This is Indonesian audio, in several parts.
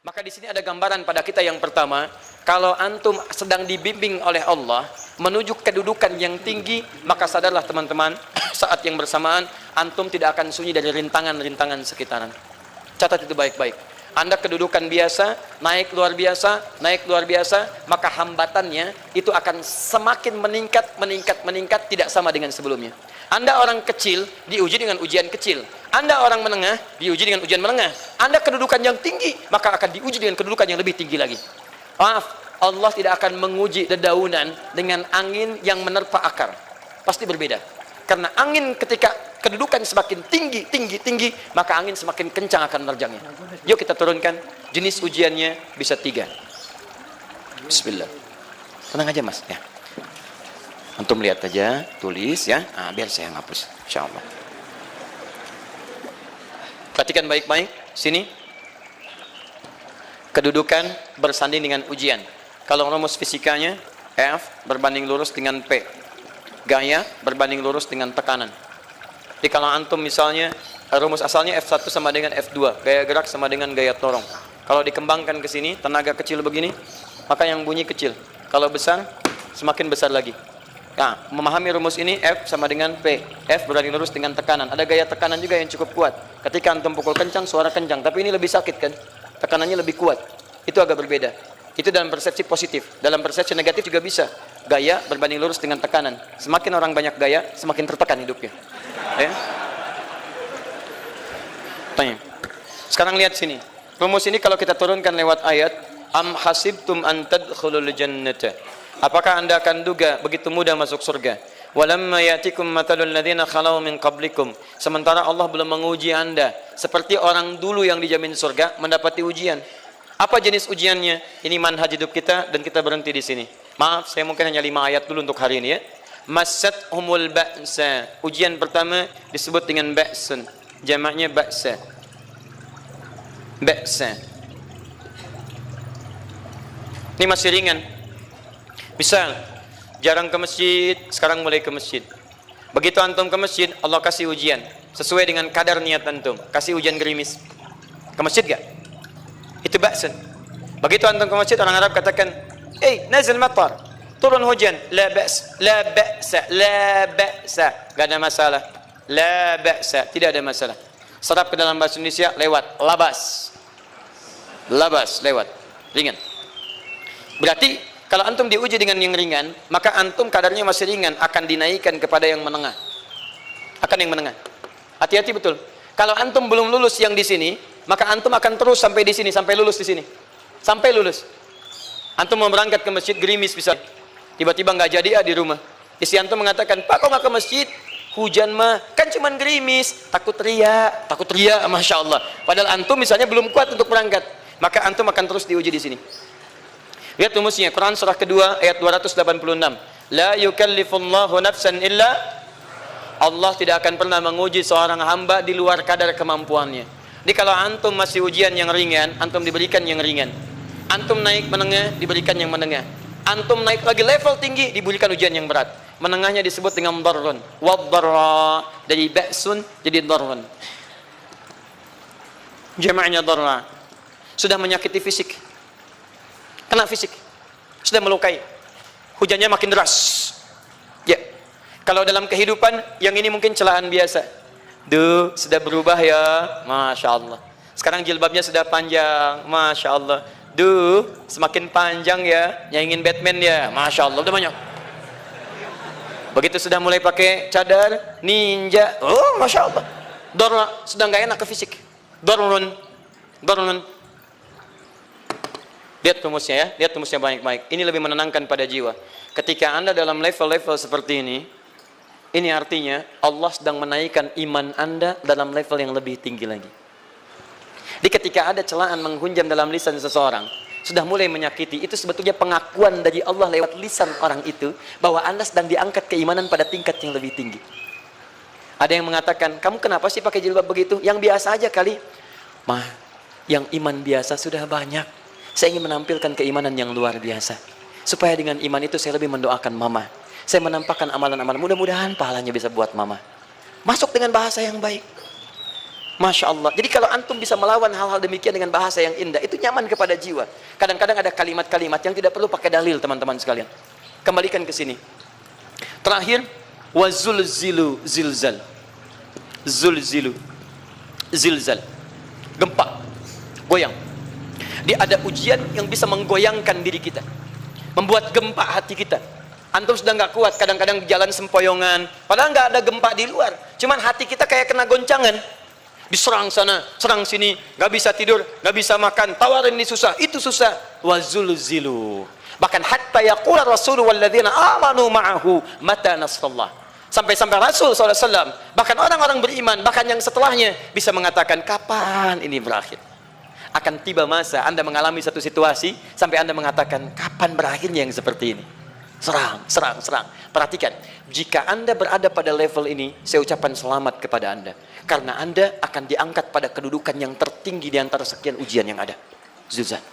Maka di sini ada gambaran pada kita yang pertama, kalau antum sedang dibimbing oleh Allah menuju kedudukan yang tinggi, maka sadarlah teman-teman, saat yang bersamaan antum tidak akan sunyi dari rintangan-rintangan sekitaran. Catat itu baik-baik. Anda kedudukan biasa, naik luar biasa, maka hambatannya itu akan semakin meningkat, tidak sama dengan sebelumnya. Anda orang kecil, diuji dengan ujian kecil. Anda orang menengah, diuji dengan ujian menengah. Anda kedudukan yang tinggi, maka akan diuji dengan kedudukan yang lebih tinggi lagi. Maaf, Allah tidak akan menguji dedaunan dengan angin yang menerpa akar. Pasti berbeda. Karena angin ketika kedudukan semakin tinggi, maka angin semakin kencang akan menerjangnya. Yuk kita turunkan. Jenis ujiannya bisa 3. Bismillah. Tenang aja mas. Ya. Antum lihat aja, tulis ya. Biar saya hapus, insyaallah. Perhatikan baik-baik. Sini. Kedudukan bersanding dengan ujian. Kalau rumus fisikanya, F berbanding lurus dengan P. Gaya berbanding lurus dengan tekanan. Jadi kalau antum misalnya, rumus asalnya F1 sama dengan F2. Gaya gerak sama dengan gaya dorong. Kalau dikembangkan ke sini, tenaga kecil begini, maka yang bunyi kecil. Kalau besar, semakin besar lagi. Nah, memahami rumus ini, F sama dengan P. F berbanding lurus dengan tekanan. Ada gaya tekanan juga yang cukup kuat. Ketika antum pukul kencang, suara kencang. Tapi ini lebih sakit kan? Tekanannya lebih kuat. Itu agak berbeda. Itu dalam persepsi positif. Dalam persepsi negatif juga bisa. Gaya berbanding lurus dengan tekanan. Semakin orang banyak gaya, semakin tertekan hidupnya. Ya? Tanya. Sekarang lihat sini. Rumus ini kalau kita turunkan lewat ayat, am hasibtum an tadkhulul jannata. Apakah anda akan duga begitu mudah masuk surga? Walamma ya'tikum matalul ladzina khalau min qablikum. Sementara Allah belum menguji anda seperti orang dulu yang dijamin surga mendapati ujian. Apa jenis ujiannya? Ini manhaj hidup kita dan kita berhenti di sini. Maaf, saya mungkin hanya 5 ayat dulu untuk hari ini ya. Massathumul ba'sa. Ujian pertama disebut dengan ba'sun. Jamaknya ba'sa. Ba'sa. Ini masih ringan. Misal, jarang ke masjid, sekarang mulai ke masjid. Begitu antum ke masjid, Allah kasih ujian sesuai dengan kadar niat antum. Kasih hujan gerimis. Ke masjid gak? Itu ba'sun. Begitu antum ke masjid, orang Arab katakan, nazil matar, turun hujan. La ba's, la ba'sa, la ba'sa. Gak ada masalah. La ba'sa, tidak ada masalah. Serap ke dalam bahasa Indonesia lewat labas. Labas lewat. Ringan. Berarti kalau antum diuji dengan yang ringan, maka antum kadarnya masih ringan, akan dinaikkan kepada yang menengah. Akan yang menengah. Hati-hati betul. Kalau antum belum lulus yang di sini, maka antum akan terus sampai di sini, sampai lulus di sini. Sampai lulus. Antum mau berangkat ke masjid gerimis bisa. Tiba-tiba nggak jadi di rumah. Istri antum mengatakan, "Pak, kok nggak ke masjid? Hujan mah kan cuman gerimis, takut teriak, masya Allah." Padahal antum misalnya belum kuat untuk berangkat, maka antum akan terus diuji di sini. Lihat rumusnya, Quran surah kedua ayat 286. La yukallifullahu nafsan illa, Allah tidak akan pernah menguji seorang hamba di luar kadar kemampuannya. Jadi kalau antum masih ujian yang ringan, antum diberikan yang ringan. Antum naik menengah, diberikan yang menengah. Antum naik lagi level tinggi, diberikan ujian yang berat. Menengahnya disebut dengan darrun. Waddarra, dari ba'sun jadi darrun. Jamaknya darra. Sudah menyakiti fisik. Kena fisik, sudah melukai, hujannya makin deras. Ya, kalau dalam kehidupan yang ini mungkin celaan biasa. Sudah berubah ya, masya Allah. Sekarang jilbabnya sudah panjang, masya Allah. Semakin panjang ya, nyanyiin Batman ya, masya Allah. Udah banyak. Begitu sudah mulai pakai cadar, ninja, masya Allah. Dorra, sudah nggak enak ke fisik. Dorrun. Lihat rumusnya ya, lihat rumusnya baik-baik. Ini lebih menenangkan pada jiwa. Ketika anda dalam level-level seperti ini artinya Allah sedang menaikkan iman anda dalam level yang lebih tinggi lagi. Jadi ketika ada celaan menghunjam dalam lisan seseorang, sudah mulai menyakiti, itu sebetulnya pengakuan dari Allah lewat lisan orang itu, bahwa anda sedang diangkat keimanan pada tingkat yang lebih tinggi. Ada yang mengatakan, kamu kenapa sih pakai jilbab begitu? Yang biasa aja kali. Yang iman biasa sudah banyak. Saya ingin menampilkan keimanan yang luar biasa. Supaya dengan iman itu saya lebih mendoakan mama. Saya menampakkan amalan-amalan. Mudah-mudahan pahalanya bisa buat mama. Masuk dengan bahasa yang baik. Masya Allah. Jadi kalau antum bisa melawan hal-hal demikian dengan bahasa yang indah, itu nyaman kepada jiwa. Kadang-kadang ada kalimat-kalimat yang tidak perlu pakai dalil, teman-teman sekalian. Kembalikan ke sini. Terakhir, wazulzilu zilzal. Zulzilu zilzal. Gempa, goyang. Dia ada ujian yang bisa menggoyangkan diri kita, membuat gempa hati kita. Antum sudah nggak kuat, kadang-kadang jalan sempoyongan, padahal nggak ada gempa di luar, cuman hati kita kayak kena goncangan. Diserang sana, serang sini, nggak bisa tidur, nggak bisa makan, tawarin ini susah, itu susah. Wazulzilu. Bahkan hatta yaqula Rasul walladzina amanu ma'ahu mata nasrullah. Sampai-sampai Rasul SAW, bahkan orang-orang beriman, bahkan yang setelahnya bisa mengatakan, kapan ini berakhir? Akan tiba masa Anda mengalami satu situasi sampai Anda mengatakan, kapan berakhirnya yang seperti ini? Serang, serang, serang. Perhatikan, jika Anda berada pada level ini, saya ucapkan selamat kepada Anda. Karena Anda akan diangkat pada kedudukan yang tertinggi di antara sekian ujian yang ada. Zilzal.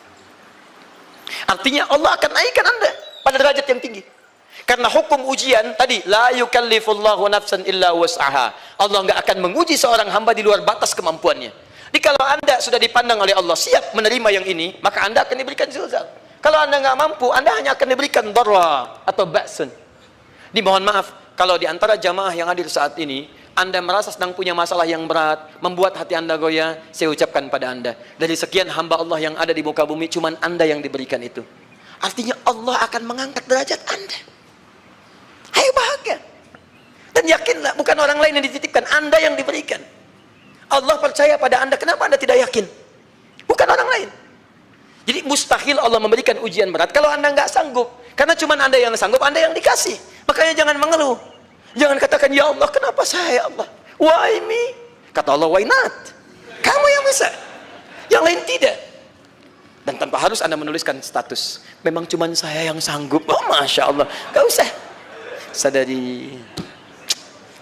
Artinya Allah akan naikkan Anda pada derajat yang tinggi. Karena hukum ujian tadi, la yukallifullahu nafsan illa wus'aha. Allah nggak akan menguji seorang hamba di luar batas kemampuannya. Jadi kalau Anda sudah dipandang oleh Allah siap menerima yang ini, maka Anda akan diberikan zilzal. Kalau Anda nggak mampu, Anda hanya akan diberikan darra atau ba'sun. Dimohon maaf, kalau di antara jamaah yang hadir saat ini, Anda merasa sedang punya masalah yang berat, membuat hati Anda goyah, saya ucapkan pada Anda, dari sekian hamba Allah yang ada di muka bumi, cuman Anda yang diberikan itu. Artinya Allah akan mengangkat derajat Anda. Ayo bahagia. Dan yakinlah, bukan orang lain yang dititipkan, Anda yang diberikan. Allah percaya pada Anda, kenapa Anda tidak yakin? Bukan orang lain. Jadi mustahil Allah memberikan ujian berat kalau Anda nggak sanggup. Karena cuma Anda yang sanggup, Anda yang dikasih. Makanya jangan mengeluh. Jangan katakan, ya Allah, kenapa saya, ya Allah? Why me? Kata Allah, why not? Kamu yang bisa. Yang lain tidak. Dan tanpa harus Anda menuliskan status. Memang cuma saya yang sanggup. Oh, Masya Allah. Gak usah. Sadari.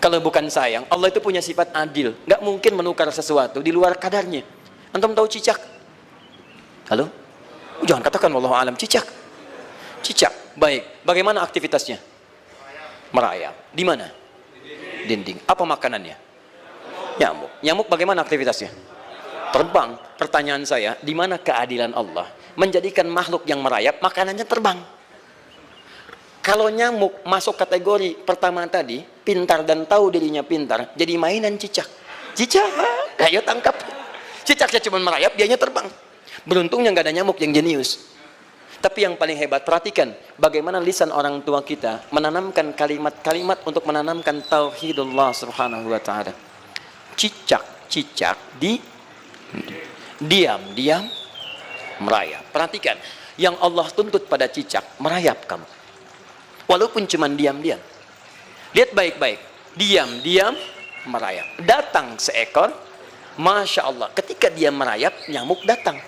Kalau bukan sayang, Allah itu punya sifat adil. Gak mungkin menukar sesuatu di luar kadarnya. Antum tahu cicak? Halo? Jangan katakan wallahu alam, cicak. Cicak, baik. Bagaimana aktivitasnya? Merayap. Di mana? Dinding. Apa makanannya? Nyamuk. Nyamuk bagaimana aktivitasnya? Terbang. Pertanyaan saya, di mana keadilan Allah menjadikan makhluk yang merayap makanannya terbang? Kalau nyamuk masuk kategori pertama tadi, pintar dan tahu dirinya pintar, jadi mainan cicak. Cicak, ayo tangkap. Cicaknya cuma merayap, dianya terbang. Beruntungnya nggak ada nyamuk yang jenius. Tapi yang paling hebat, perhatikan bagaimana lisan orang tua kita menanamkan kalimat-kalimat untuk menanamkan tauhidullah subhanahu wa ta'ala. Cicak-cicak diam-diam merayap. Perhatikan, yang Allah tuntut pada cicak, merayap kamu. Walaupun cuma diam-diam. Lihat baik-baik, diam-diam merayap. Datang seekor, Masya Allah, ketika dia merayap, nyamuk datang.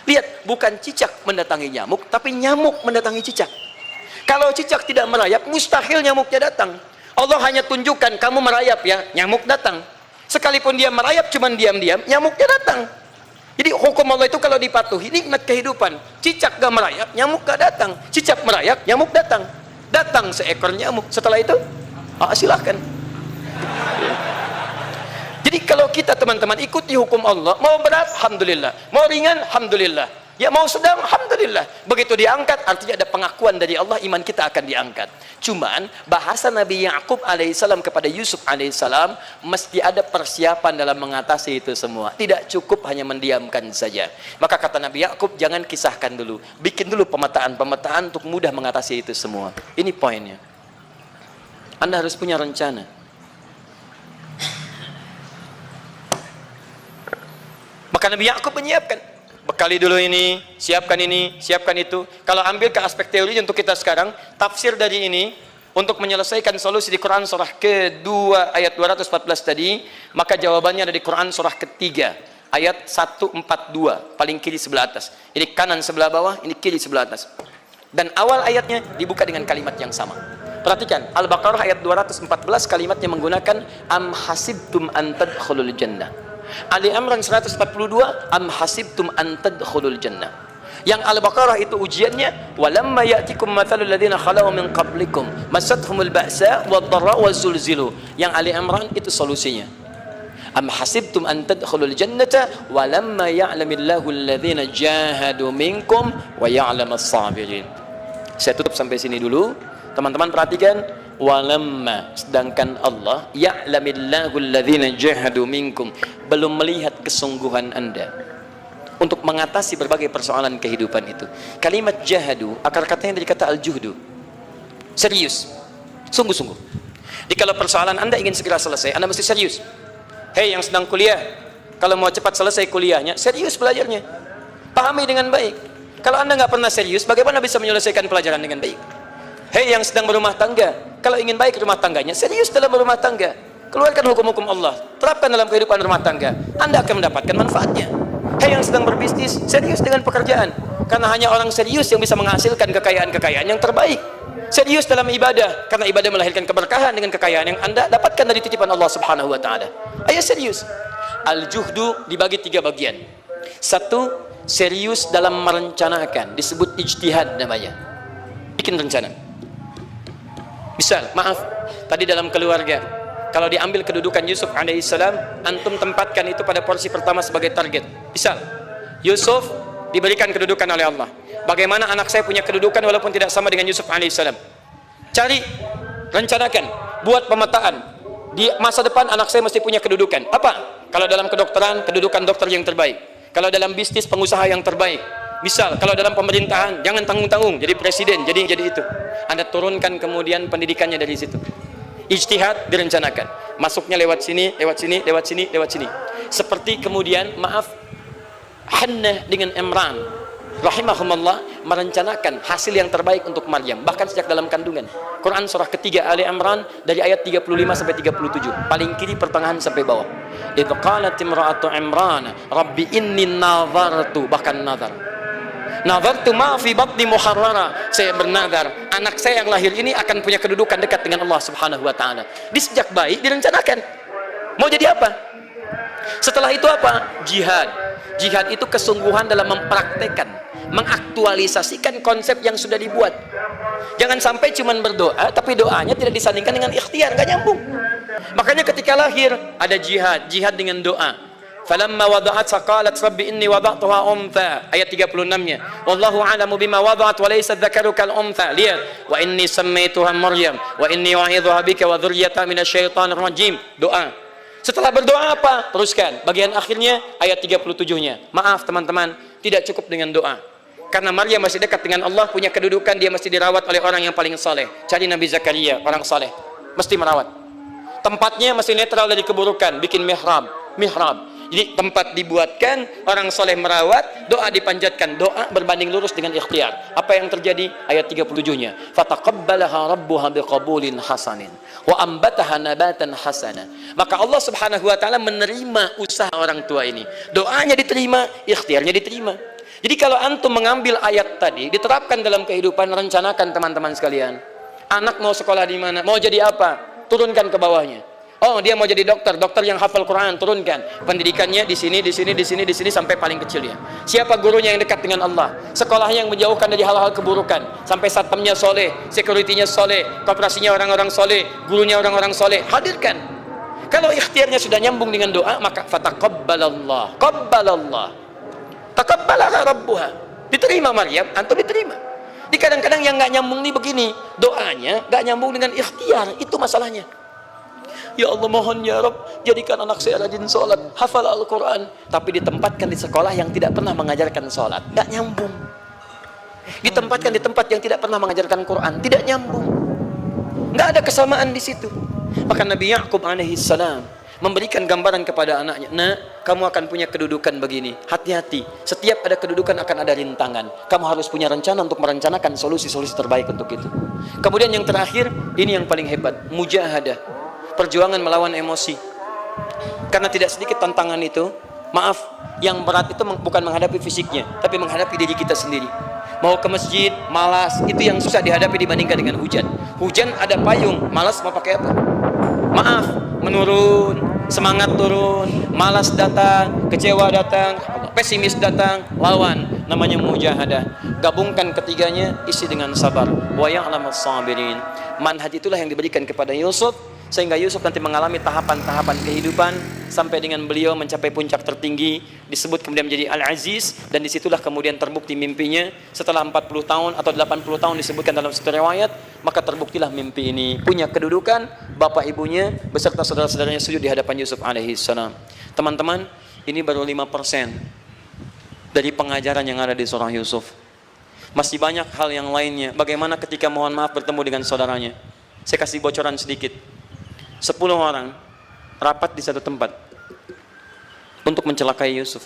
Lihat, bukan cicak mendatangi nyamuk, tapi nyamuk mendatangi cicak. Kalau cicak tidak merayap, mustahil nyamuknya datang. Allah hanya tunjukkan, kamu merayap ya, nyamuk datang. Sekalipun dia merayap, cuman diam-diam, nyamuknya datang. Jadi hukum Allah itu kalau dipatuhi, nikmat kehidupan. Cicak gak merayap, nyamuk gak datang. Cicak merayap, nyamuk datang. Datang seekor nyamuk. Setelah itu, silahkan. Jadi kalau kita teman-teman ikuti hukum Allah, mau berat, alhamdulillah. Mau ringan, alhamdulillah. Ya mau sedang, alhamdulillah. Begitu diangkat, artinya ada pengakuan dari Allah, iman kita akan diangkat. Cuman, bahasa Nabi Ya'qub alaihissalam kepada Yusuf alaihissalam, mesti ada persiapan dalam mengatasi itu semua. Tidak cukup hanya mendiamkan saja. Maka kata Nabi Ya'qub, jangan kisahkan dulu. Bikin dulu pemetaan-pemetaan untuk mudah mengatasi itu semua. Ini poinnya. Anda harus punya rencana. Maka Nabi Ya'qub menyiapkan, bekali dulu ini, siapkan itu. Kalau ambil ke aspek teori untuk kita sekarang, tafsir dari ini untuk menyelesaikan solusi di Quran surah kedua ayat 214 tadi, maka jawabannya ada di Quran surah ketiga ayat 142, paling kiri sebelah atas. Ini kanan sebelah bawah, ini kiri sebelah atas. Dan awal ayatnya dibuka dengan kalimat yang sama. Perhatikan, Al-Baqarah ayat 214 kalimatnya menggunakan am hasibtum an tadkhulul jannah. Ali Imran 142 am hasibtum an tadkhulul jannah. Yang Al-Baqarah itu ujiannya, walamma ya'tikum mathalul ladzina khalau min qablikum masathumul ba'sa wad-dharra waz-zulzilu. Yang Ali Imran itu solusinya. Am hasibtum an tadkhulul jannata wa lamma ya'lamillahu alladhina jahadu minkum wa ya'lamas sabirin. Saya tutup sampai sini dulu. Teman-teman perhatikan, walamma, sedangkan Allah ya'lamillahu alladhina jahadu minkum, belum melihat kesungguhan Anda untuk mengatasi berbagai persoalan kehidupan itu. Kalimat jahadu, akar katanya dari kata al-juhdu, serius, sungguh-sungguh. Jadi kalau persoalan Anda ingin segera selesai, Anda mesti serius. Hei yang sedang kuliah, kalau mau cepat selesai kuliahnya, serius belajarnya, pahami dengan baik. Kalau Anda nggak pernah serius, bagaimana bisa menyelesaikan pelajaran dengan baik? Hei yang sedang berumah tangga, kalau ingin baik rumah tangganya, serius dalam berumah tangga, keluarkan hukum-hukum Allah, terapkan dalam kehidupan rumah tangga, Anda akan mendapatkan manfaatnya. Hei yang sedang berbisnis, serius dengan pekerjaan, karena hanya orang serius yang bisa menghasilkan kekayaan-kekayaan yang terbaik. Serius dalam ibadah, karena ibadah melahirkan keberkahan dengan kekayaan yang Anda dapatkan dari titipan Allah Subhanahu wa taala. Ayo serius. Al-juhdu dibagi 3 bagian. 1, serius dalam merencanakan, disebut ijtihad namanya. Bikin rencana. Misal, maaf, tadi dalam keluarga, kalau diambil kedudukan Yusuf alaihissalam, antum tempatkan itu pada porsi pertama sebagai target. Misal, Yusuf diberikan kedudukan oleh Allah. Bagaimana anak saya punya kedudukan walaupun tidak sama dengan Yusuf alaihissalam? Cari, rencanakan, buat pemetaan. Di masa depan anak saya mesti punya kedudukan. Apa? Kalau dalam kedokteran, kedudukan dokter yang terbaik. Kalau dalam bisnis, pengusaha yang terbaik. Misal, kalau dalam pemerintahan, jangan tanggung-tanggung, jadi presiden, jadi itu. Anda turunkan kemudian pendidikannya dari situ. Ijtihad direncanakan. Masuknya lewat sini, lewat sini, lewat sini, lewat sini. Seperti kemudian, maaf, Hannah dengan Imran rahimahumullah merencanakan hasil yang terbaik untuk Maryam, bahkan sejak dalam kandungan. Quran surah ketiga Ali Imran dari ayat 35 sampai 37, paling kiri pertengahan sampai bawah. Idz qalat imra'atu Imran rabbi inni nazartu, bahkan nazartu ma fi batni muharrara, saya bernazar anak saya yang lahir ini akan punya kedudukan dekat dengan Allah Subhanahu wa taala. Di sejak bayi direncanakan mau jadi apa. Setelah itu apa? Jihad. Jihad itu kesungguhan dalam mempraktekkan, mengaktualisasikan konsep yang sudah dibuat. Jangan sampai cuma berdoa, tapi doanya tidak disandingkan dengan ikhtiar, nggak nyambung. Makanya ketika lahir ada jihad, jihad dengan doa. Falamma wada'at saqalat rabbi inni wada'tuha untha, ayat 36-nya. Wallahu a'lamu bima wada'at wa laysa dzakaru kal untha. Lihat, wa inni sammaituha Maryam wa inni wa'idhuha bika wa dzurriyyataha minasyaitonir rajim. Doa. Setelah berdoa apa? Teruskan. Bagian akhirnya ayat 37-nya. Maaf teman-teman, tidak cukup dengan doa. Karena Maryam masih dekat dengan Allah, punya kedudukan, dia mesti dirawat oleh orang yang paling saleh. Cari Nabi Zakaria, orang saleh. Mesti merawat. Tempatnya mesti netral dari keburukan, bikin mihrab. Jadi tempat dibuatkan, orang soleh merawat, doa dipanjatkan, doa berbanding lurus dengan ikhtiar. Apa yang terjadi? Ayat 37-nya. Fataqabbalaha rabbuha biqabulin hasanin wa ambataha nabatan hasana. Maka Allah Subhanahu wa taala menerima usaha orang tua ini. Doanya diterima, ikhtiarnya diterima. Jadi kalau antum mengambil ayat tadi, diterapkan dalam kehidupan, rencanakan teman-teman sekalian. Anak mau sekolah di mana? Mau jadi apa? Turunkan ke bawahnya. Oh, dia mau jadi dokter, dokter yang hafal Quran, turunkan pendidikannya di sini sampai paling kecilnya. Siapa gurunya yang dekat dengan Allah, sekolahnya yang menjauhkan dari hal-hal keburukan, sampai satpamnya soleh, securitynya soleh, koperasinya orang-orang soleh, gurunya orang-orang soleh, hadirkan. Kalau ikhtiarnya sudah nyambung dengan doa, maka fataqabbalallah, taqabbalaha rabbuha, diterima Maryam, antum diterima. Di kadang-kadang yang nggak nyambung nih begini, doanya nggak nyambung dengan ikhtiar, itu masalahnya. Ya Allah, mohon ya Rabb, jadikan anak saya rajin sholat, hafal Al-Quran, tapi ditempatkan di sekolah yang tidak pernah mengajarkan sholat, nggak nyambung. Ditempatkan di tempat yang tidak pernah mengajarkan Quran, tidak nyambung. Nggak ada kesamaan di situ. Maka Nabi Ya'qub alaihissalam memberikan gambaran kepada anaknya, nak, kamu akan punya kedudukan begini, hati-hati, setiap ada kedudukan akan ada rintangan, kamu harus punya rencana untuk merencanakan solusi-solusi terbaik untuk itu. Kemudian yang terakhir, ini yang paling hebat, mujahadah, perjuangan melawan emosi. Karena tidak sedikit tantangan itu, maaf, yang berat itu bukan menghadapi fisiknya, tapi menghadapi diri kita sendiri. Mau ke masjid, malas, itu yang susah dihadapi dibandingkan dengan hujan. Hujan ada payung, malas mau pakai apa? Maaf, menurun, semangat turun, malas datang, kecewa datang, pesimis datang, lawan, namanya mujahadah. Gabungkan ketiganya, isi dengan sabar. Wa ya'lamus sabirin. Manhaj itulah yang diberikan kepada Yusuf, sehingga Yusuf nanti mengalami tahapan-tahapan kehidupan sampai dengan beliau mencapai puncak tertinggi, disebut kemudian menjadi Al-Aziz, dan disitulah kemudian terbukti mimpinya setelah 40 tahun atau 80 tahun disebutkan dalam satu riwayat. Maka terbuktilah mimpi ini punya kedudukan, bapak ibunya beserta saudara-saudaranya sujud di hadapan Yusuf alaihissalam. Teman-teman, ini baru 5% dari pengajaran yang ada di surah Yusuf. Masih banyak hal yang lainnya. Bagaimana ketika mohon maaf bertemu dengan saudaranya. Saya kasih bocoran sedikit. 10 orang rapat di satu tempat untuk mencelakai Yusuf.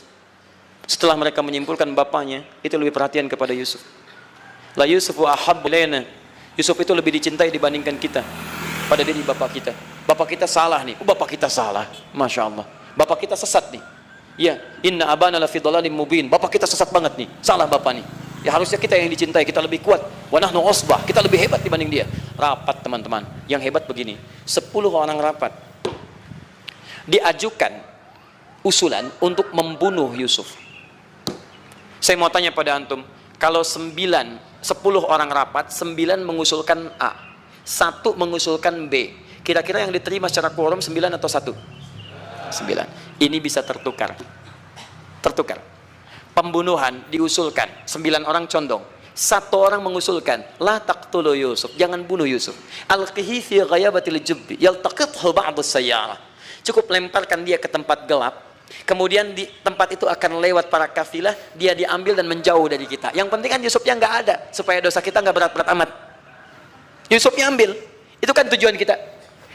Setelah mereka menyimpulkan bapaknya itu lebih perhatian kepada Yusuf. La Yusufu ahabbu ilaina. Yusuf itu lebih dicintai dibandingkan kita pada diri bapak kita. Bapak kita salah nih. Bapak kita salah. Masya Allah. Bapak kita sesat nih. Ya, inna abana la fi dhalalim mubin. Bapak kita sesat banget nih. Salah bapak nih. Ya harusnya kita yang dicintai, kita lebih kuat. Wa nahnu usbah, kita lebih hebat dibanding dia. Rapat teman-teman. Yang hebat begini, 10 orang rapat. Diajukan usulan untuk membunuh Yusuf. Saya mau tanya pada antum, kalau 10 orang rapat, 9 mengusulkan A, 1 mengusulkan B. Kira-kira yang diterima secara quorum 9 atau 1? 9. Ini bisa tertukar. Tertukar. Pembunuhan diusulkan 9 orang condong, 1 orang mengusulkan la taqtulu Yusuf, jangan bunuh Yusuf, alqihi fi ghayabatil jubbi yaltaqithu ba'd as-sayyarah, cukup lemparkan dia ke tempat gelap, kemudian di tempat itu akan lewat para kafilah, dia diambil dan menjauh dari kita. Yang penting kan Yusufnya nggak ada, supaya dosa kita nggak berat-berat amat. Yusufnya ambil, itu kan tujuan kita.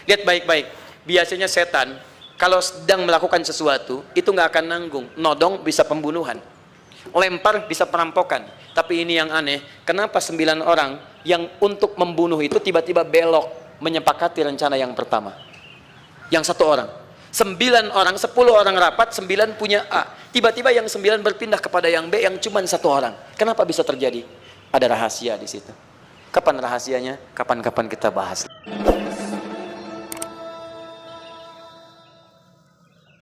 Lihat baik-baik, biasanya setan kalau sedang melakukan sesuatu itu nggak akan nanggung, nodong bisa pembunuhan, lempar bisa perampokan. Tapi ini yang aneh, kenapa 9 orang yang untuk membunuh itu tiba-tiba belok menyepakati rencana yang pertama? Yang 1 orang, 9 orang, 10 orang rapat, 9 punya A, tiba-tiba yang 9 berpindah kepada yang B yang cuma 1 orang. Kenapa bisa terjadi? Ada rahasia di situ. Kapan rahasianya? Kapan-kapan kita bahas.